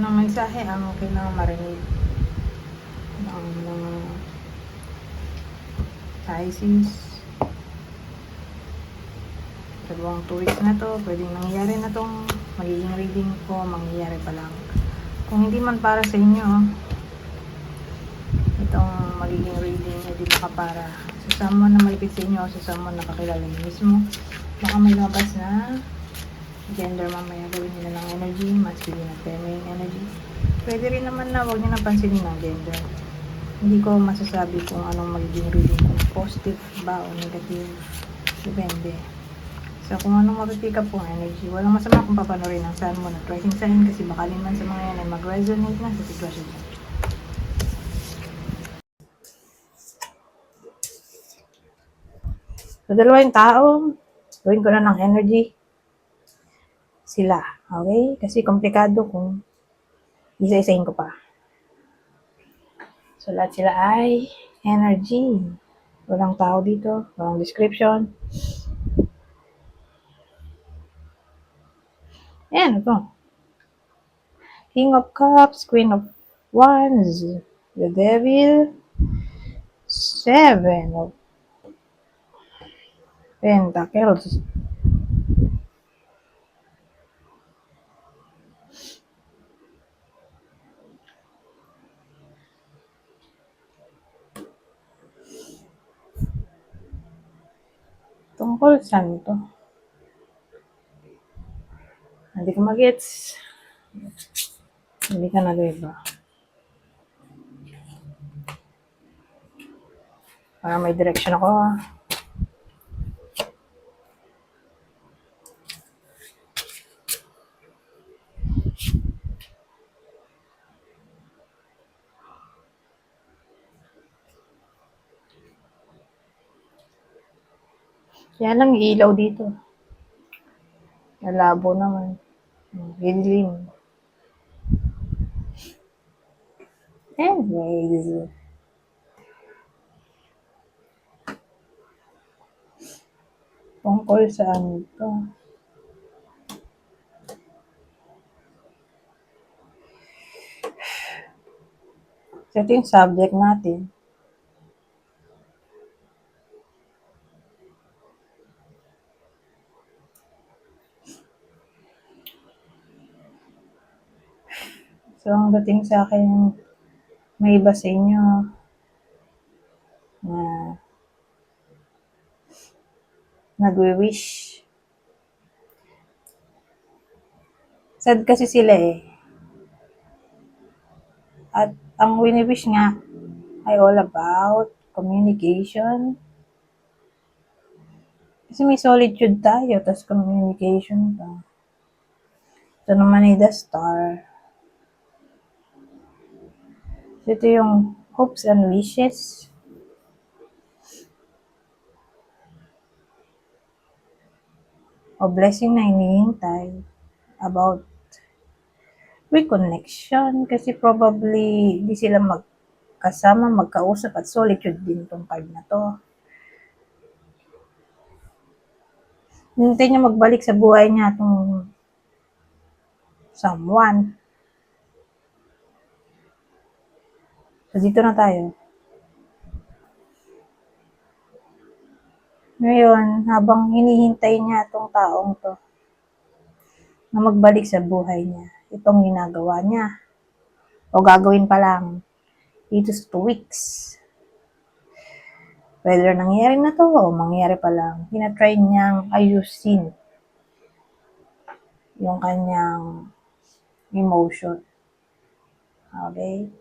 ng mensahe ang kailangan marinig ng mga Pisces. Dalawang 2 weeks na to, pwedeng nangyayari na tong magiging reading ko, mangyayari pa lang. Kung hindi man para sa inyo, itong magiging reading ay di baka para sa someone na malapit sa inyo o sa someone na kakilala niyo mismo. Baka may labas na gender mamaya, gawin nila ng energy, masculine at feminine energy. Pwede rin naman na huwag nyo napansinin ng gender. Hindi ko masasabi kung anong magiging reading, kung positive ba o negative, depende. So kung anong mapipick up kong energy, walang masama kung papanorin ang sun mo at rising sign, kasi baka man sa mga yan ay mag-resonate na sa sitwasyon niya. So dalawa yung tao, gawin ko na ng energy sila, okay? Kasi komplikado kung isa-isahin ko pa. So lahat sila ay energy. Walang tao dito, walang description. Ayan, ito. King of Cups, Queen of Wands, the Devil, Seven of Pentacles. Tungkol saan to? Hindi ko magets. Hindi ka na, diba? Para may direction ako. Kaya lang ilaw dito. Malabo naman. Dilim. Anyways. Tungkol saan to? So, ito yung subject natin. So, ang dating sa akin, may iba sa inyo na nagwi-wish. Sad kasi sila eh. At ang wini-wish nga ay all about communication. Kasi may solitude tayo, tapos communication pa. Ito naman ay the star. So, ito yung hopes and wishes. O blessing na hinihintay about reconnection. Kasi probably di sila magkasama, magkausap at solitude din tong card na to. Hintay niya magbalik sa buhay niya itong someone. So, dito na tayo. Ngayon, habang hinihintay niya itong taong to na magbalik sa buhay niya, itong ginagawa niya o gagawin pa lang dito sa 2 weeks. Whether nangyari na to o mangyari pa lang, tinatry niyang ayusin yung kanyang emotion. Okay?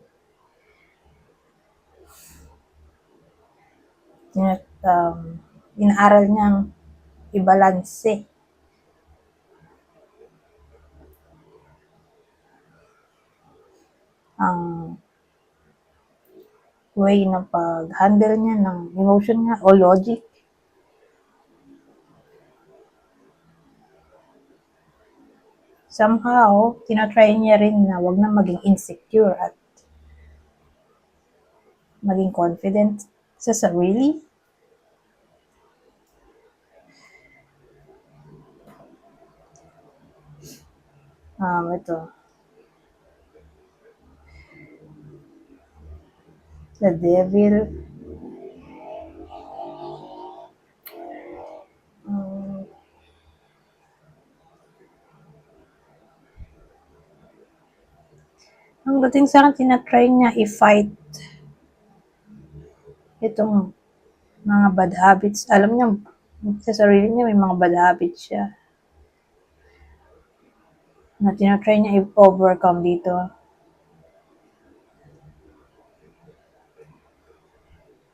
Inaaral niyang ibalanse ang way ng pag-handle niya ng emotion niya o logic. Somehow, tinatry niya rin na wag na maging insecure at maging confident sa sarili. Ito. The devil. Um, ang dating sa akin, tinatry niya i-fight itong mga bad habits. Alam niya, sa sarili niya may mga bad habits siya na tinatry niya i-overcome dito.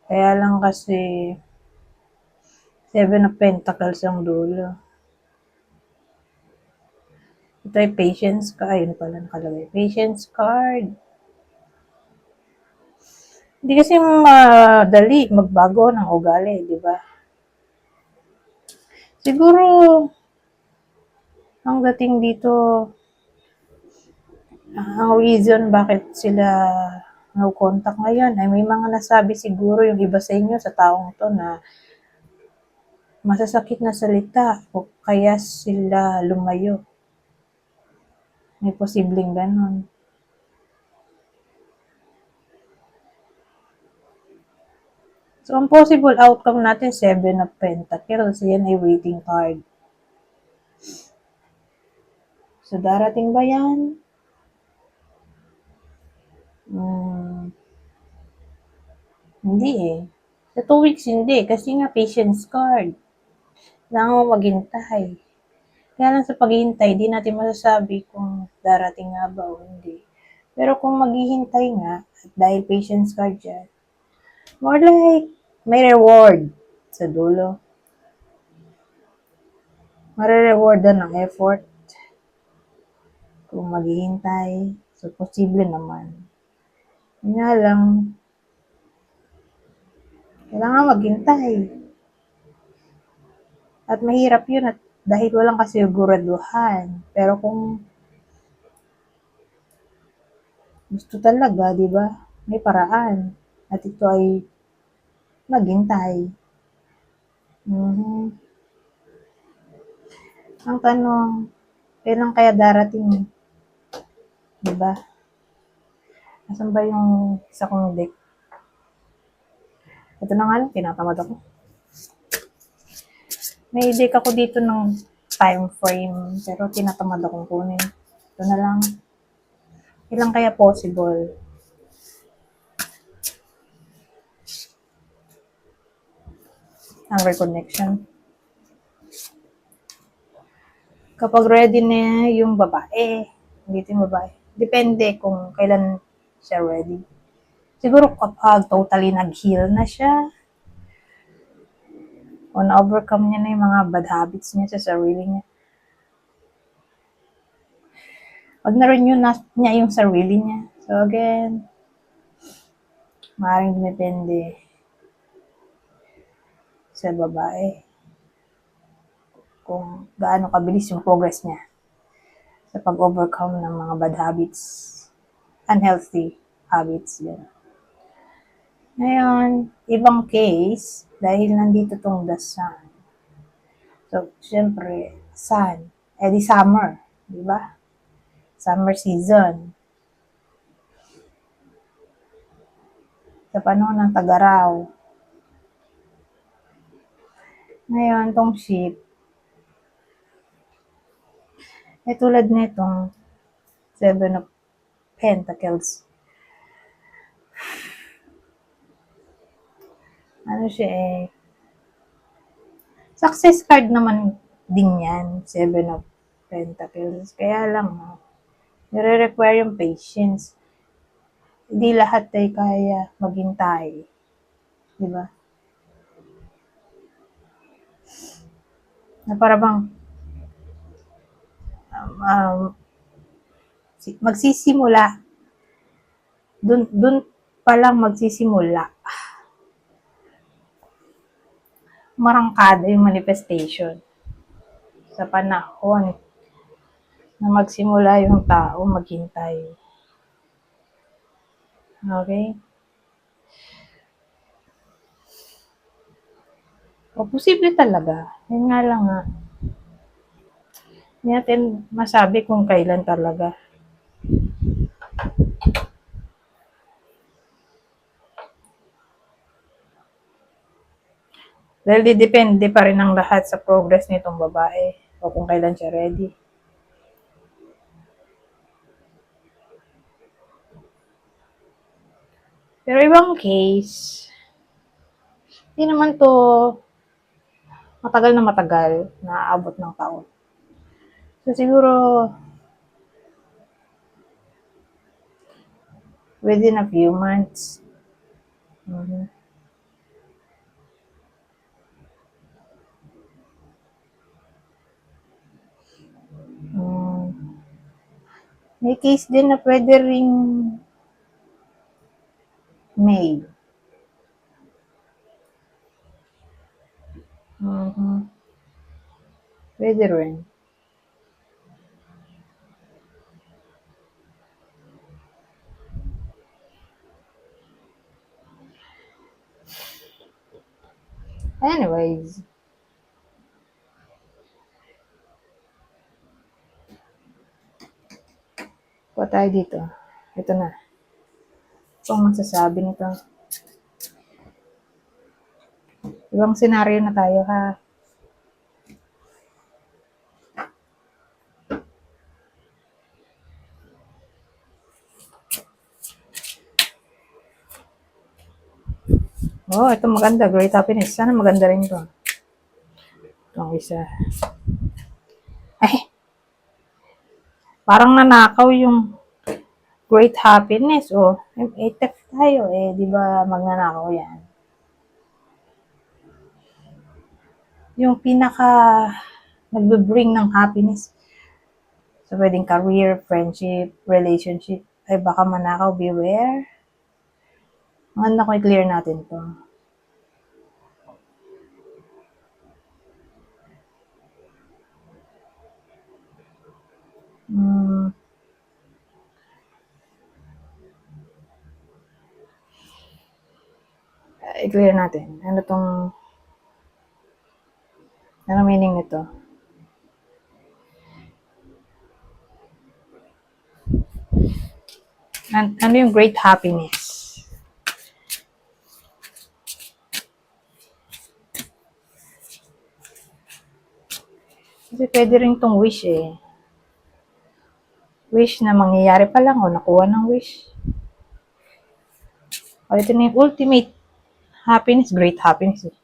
Kaya lang kasi Seven of Pentacles ang dulo. Ito ay patience card. Ayun pala nakalagay. Patience card. Hindi kasi madali magbago ng ugali, di ba? Siguro, ang dating dito, ang reason bakit sila no contact ngayon ay may mga nasabi siguro yung iba sa inyo sa taong to na masasakit na salita o kaya sila lumayo. May posibleng ganon. So, ang possible outcome natin, Seven of Pentacles. Yan ay waiting card. So, darating ba yan? Hindi eh. Sa 2 weeks, hindi. Kasi nga, patience card. Kailangan mo maghintay. Kaya lang sa paghihintay, di natin masasabi kung darating nga ba o hindi. Pero kung maghihintay nga, at dahil patience card yan, more like may reward sa dulo. Mare-rewardan ng effort kung maghihintay. So, posible naman. Nga lang, kailangan maghintay. At mahirap yun at dahil walang kasiguraduhan. Pero kung gusto talaga, di ba? May paraan. At ito ay maghintay. Ang tanong, kailan kaya darating? Di ba? Asan ba yung isa kong deck? Ito na nga lang, tinatamad ako. May deck ako dito ng time frame, pero tinatamad akong kunin. Ito na lang. Ilang kaya possible? Ang reconnection. Kapag ready na yung babae, dito yung babae. Depende kung kailan siya ready. Siguro kapag totally nag-heal na siya, o na-overcome niya na yung mga bad habits niya sa sarili niya. Pag na-renew na niya yung sarili niya. So again, maaaring dumepende sa babae kung gaano kabilis yung progress niya sa pag-overcome ng mga bad habits, unhealthy habits. Yan. Ngayon, ibang case, dahil nandito tong the sun. So, syempre, sun, di summer, di ba? Summer season. Sa panahon ng tag-araw. Ngayon, tong ship, tulad nitong Seven of Pentacles. Ano siya success card naman din yan, Seven of Pentacles. Kaya lang, nire-require yung patience. Hindi lahat ay kaya maghintay. Di ba? Na para bang magsisimula. Dun pa lang magsisimula. Marangkada yung manifestation. Sa panahon na magsimula yung tao maghintay. Okay? O, posible talaga. Yun nga lang nga. Hindi natin masabi kung kailan talaga. Dahil depende pa rin ang lahat sa progress nitong babae o kung kailan siya ready. Pero ibang case, hindi naman to matagal na aabot ng taon. So siguro within a few months. Mhm. May case din na pwede ring May. Mhm. Pwede rin. Anyways, kuha tayo dito. Ito na. Ito ang masasabi nito. Ibang senaryo na tayo ha. Oh, ito maganda. Great happiness. Sana maganda rin ito. Itong isa. Ay, parang nanakaw yung great happiness. Oh, theft tayo eh. Di ba magnanakaw yan? Yung pinaka nagbe-bring ng happiness. So, pwedeng career, friendship, relationship. Ay, baka manakaw. Beware. Maganda ko i-clear natin to. I-clear natin. Ano meaning nito? Ano yung great happiness? Kasi pwede rin tong wish eh. Wish na mangyayari pa lang o nakuha ng wish. O ito na yung ultimate happiness, great happiness eh.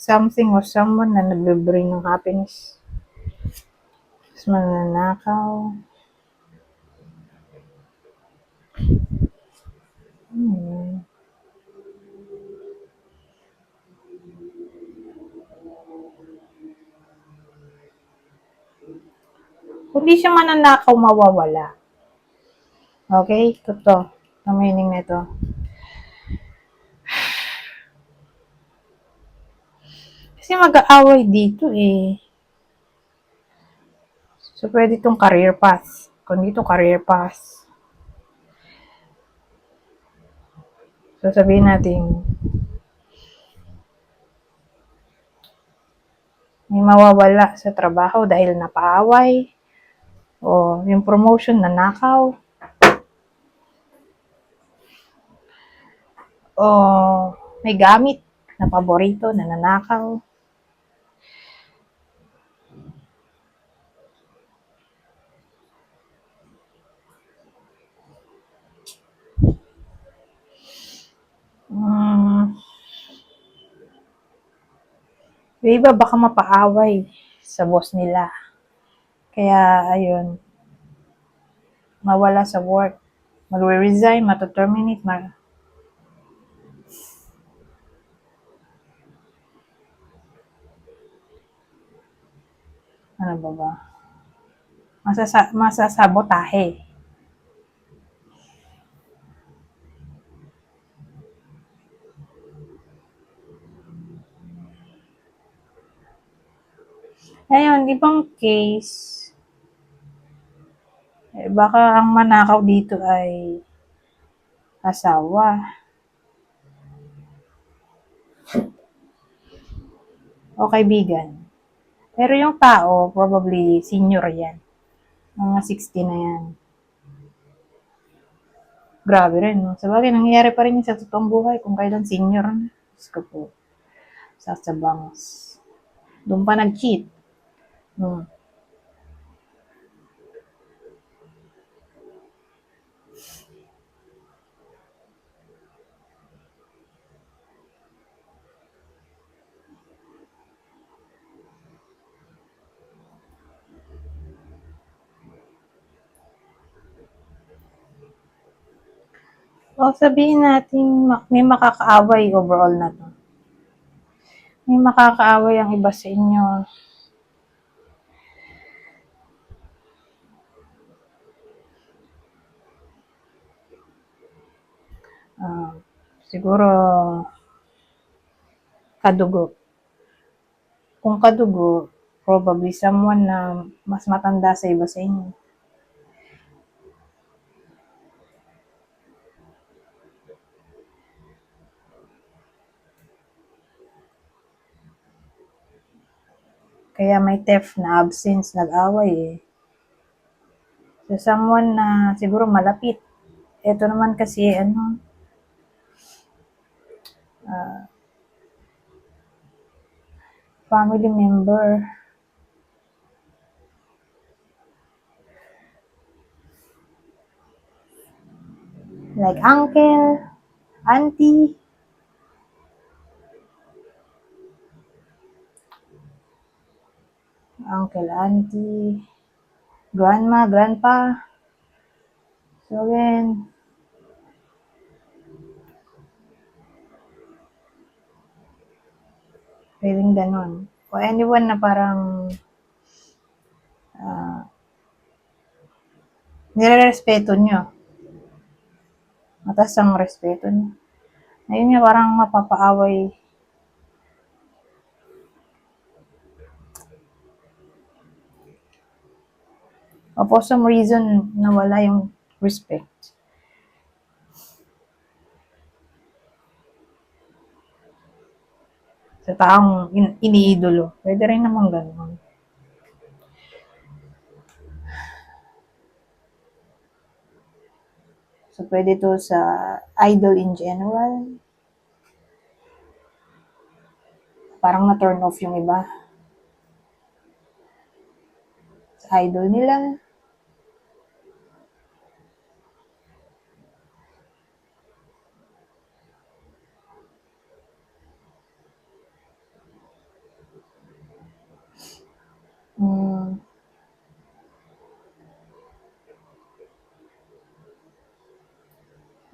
Something or someone na nagbe-bring ng happiness. Mas mananakaw. Kung di siya mananakaw, mawawala. Okay? Ito. Ang meaning nito. Kasi mag-aaway dito eh. So, pwede itong career path. Kung dito, career path. So, sabihin natin, may mawawala sa trabaho dahil napaaway. O, yung promotion na nakaw. O, may gamit na paborito na nanakaw. Yung iba baka mapaaway sa boss nila. Kaya, ayun, mawala sa work. Mag-resign, matoterminate, ano ba? Masasabotahe. Ngayon, ibang case, baka ang manakaw dito ay asawa o kaibigan. Pero yung tao, probably senior yan. Mga 60 na yan. Grabe rin, no? Sabagay, nangyayari pa rin yun sa totoong buhay kung kailan senior na. Diyos ko po. Sasabangs. Doon pa nag-cheat. Hmm. O sabihin natin may makakaaway overall na to. May makakaaway ang iba sa inyo. Siguro kadugo. Kung kadugo, probably someone na mas matanda sa iba sa inyo. Kaya may theft na absence, nag-away eh. So someone na siguro malapit. Ito naman kasi family member. Like uncle, auntie. Uncle, auntie, grandma, grandpa. So again, pwedeng ganon. O anyone na parang nire-respeto nyo. Mataas ang respeto nyo. Ayun nga, parang mapapaaway. O for some reason, nawala yung respect. Sa taong iniidolo. Pwede rin naman ganon. So, pwede to sa idol in general. Parang na-turn off yung iba. Sa idol nila.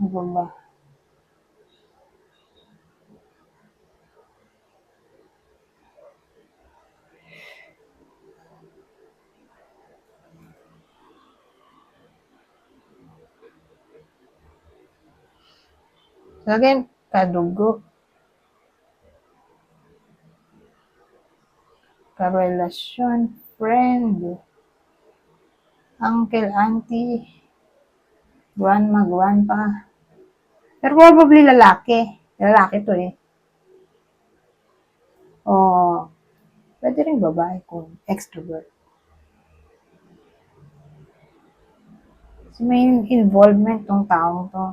Ano ba? So again, kadugo. Karelasyon, friend, uncle, auntie, grandma, grandpa. Pero probably lalaki. Lalaki to eh. O, pwede rin babae kung extrovert. Kasi may involvement tong taong to.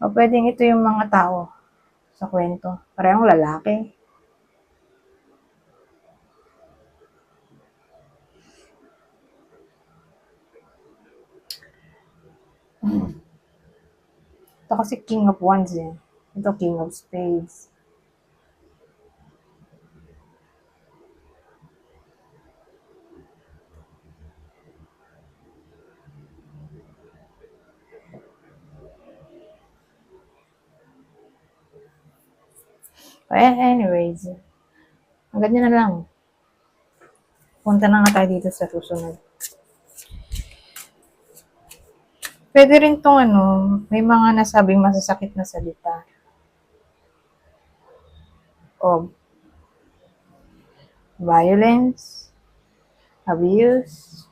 O pwedeng ito yung mga tao sa kwento. Parehong lalaki. Ito kasi King of Wands eh. Ito King of Spades. Anyways, hanggang na lang. Punta na nga tayo dito sa susunod. Pwede rin tong may mga nasabing masasakit na salita. O violence, abuse,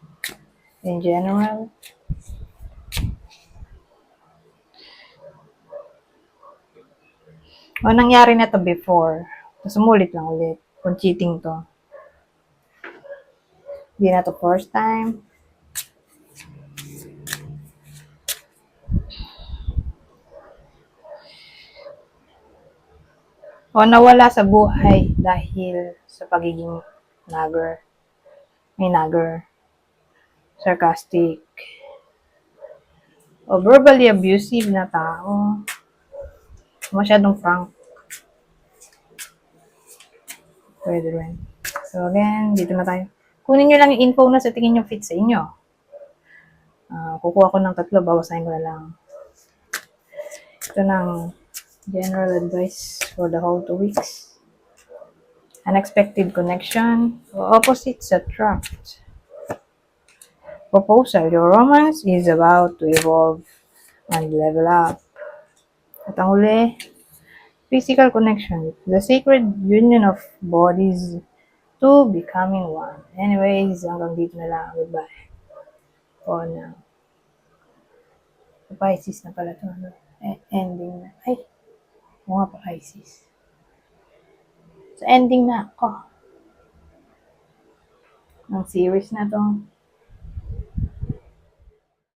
in general. O nangyari na to before. Tapos umulit lang ulit. Kung cheating to. Hindi na to first time. O nawala sa buhay dahil sa pagiging nagger. May nagger. Sarcastic. O verbally abusive na tao. Masyadong frank. Pwede rin. So again, dito na tayo. Kunin nyo lang yung info na sa tingin nyo fit sa inyo. Kukuha ko ng 3, bawasahin ko na lang. Ito ng general advice for the whole 2 weeks. Unexpected connection. Opposites attract. Proposal. Your romance is about to evolve and level up. At ang huli, physical connection. The sacred union of bodies to becoming one. Anyways, hanggang dito na lang. Goodbye. For now. Pisces na pala ito. Ending na. Ay, mga pa Pisces. So, ending na ako. Ang series na to.